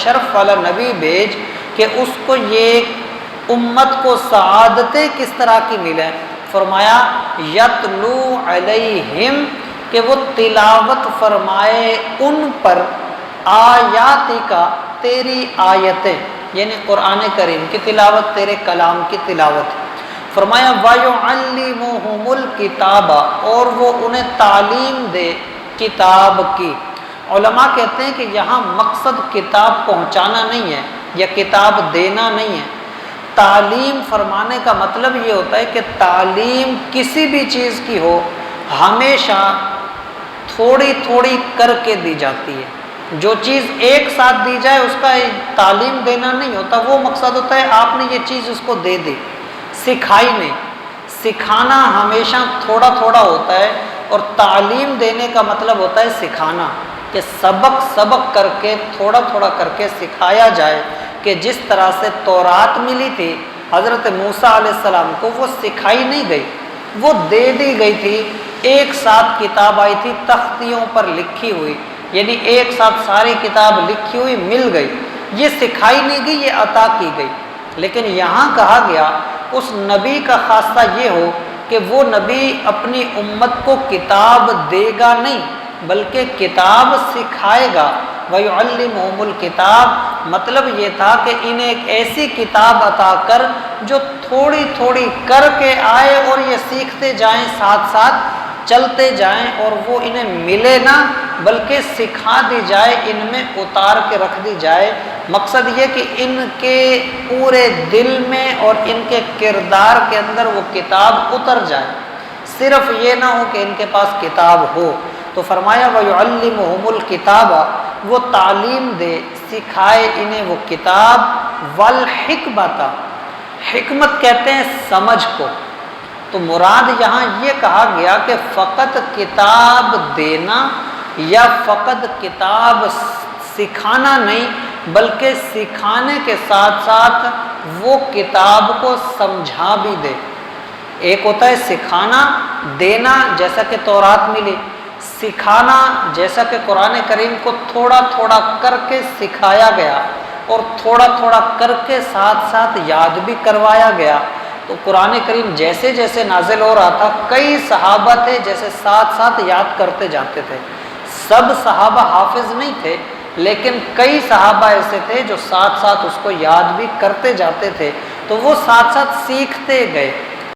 شرف والا نبی بھیج کہ اس کو یہ امت کو سعادتیں کس طرح کی ملیں۔ فرمایا یتلو علیہم، کہ وہ تلاوت فرمائے ان پر آیاتی کا، تیری آیتیں، یعنی قرآن کریم کی تلاوت، تیرے کلام کی تلاوت۔ فرمایا وَيُعَلِّمُهُمُ الْكِتَابَ، اور وہ انہیں تعلیم دے کتاب کی۔ علماء کہتے ہیں کہ یہاں مقصد کتاب پہنچانا نہیں ہے یا کتاب دینا نہیں ہے، تعلیم فرمانے کا مطلب یہ ہوتا ہے کہ تعلیم کسی بھی چیز کی ہو ہمیشہ تھوڑی تھوڑی کر کے دی جاتی ہے۔ جو چیز ایک ساتھ دی جائے اس کا تعلیم دینا نہیں ہوتا، وہ مقصد ہوتا ہے آپ نے یہ چیز اس کو دے دی، سکھائی نہیں۔ سکھانا ہمیشہ تھوڑا تھوڑا ہوتا ہے، اور تعلیم دینے کا مطلب ہوتا ہے سکھانا، کہ سبق کر کے تھوڑا تھوڑا کر کے سکھایا جائے۔ کہ جس طرح سے تورات ملی تھی حضرت موسیٰ علیہ السلام کو، وہ سکھائی نہیں گئی، وہ دے دی گئی تھی۔ ایک ساتھ کتاب آئی تھی تختیوں پر لکھی ہوئی، یعنی ایک ساتھ ساری کتاب لکھی ہوئی مل گئی، یہ سکھائی نہیں گئی، یہ عطا کی گئی۔ لیکن یہاں کہا گیا اس نبی کا خاصہ یہ ہو کہ وہ نبی اپنی امت کو کتاب دے گا نہیں بلکہ کتاب سکھائے گا۔ وَيُعَلِّمُهُمُ الْكِتَابَ، مطلب یہ تھا کہ انہیں ایک ایسی کتاب عطا کر جو تھوڑی تھوڑی کر کے آئے اور یہ سیکھتے جائیں، ساتھ ساتھ چلتے جائیں، اور وہ انہیں ملے نہ بلکہ سکھا دی جائے، ان میں اتار کے رکھ دی جائے۔ مقصد یہ کہ ان کے پورے دل میں اور ان کے کردار کے اندر وہ کتاب اتر جائے، صرف یہ نہ ہو کہ ان کے پاس کتاب ہو۔ تو فرمایا وَيُعَلِّمُهُمُ الْكِتَابَ، وہ تعلیم دے، سکھائے انہیں وہ کتاب، وَالْحِکْمَةَ، حکمت کہتے ہیں سمجھ کو۔ تو مراد یہاں یہ کہا گیا کہ فقط کتاب دینا یا فقط کتاب سکھانا نہیں، بلکہ سکھانے کے ساتھ ساتھ وہ کتاب کو سمجھا بھی دے۔ ایک ہوتا ہے سکھانا، دینا جیسا کہ تورات ملی، سکھانا جیسا کہ قرآن کریم کو تھوڑا تھوڑا کر کے سکھایا گیا اور تھوڑا تھوڑا کر کے ساتھ ساتھ یاد بھی کروایا گیا۔ تو قرآن کریم جیسے جیسے نازل ہو رہا تھا، کئی صحابہ تھے جیسے ساتھ ساتھ یاد کرتے جاتے تھے۔ سب صحابہ حافظ نہیں تھے، لیکن کئی صحابہ ایسے تھے جو ساتھ ساتھ اس کو یاد بھی کرتے جاتے تھے، تو وہ ساتھ ساتھ سیکھتے گئے۔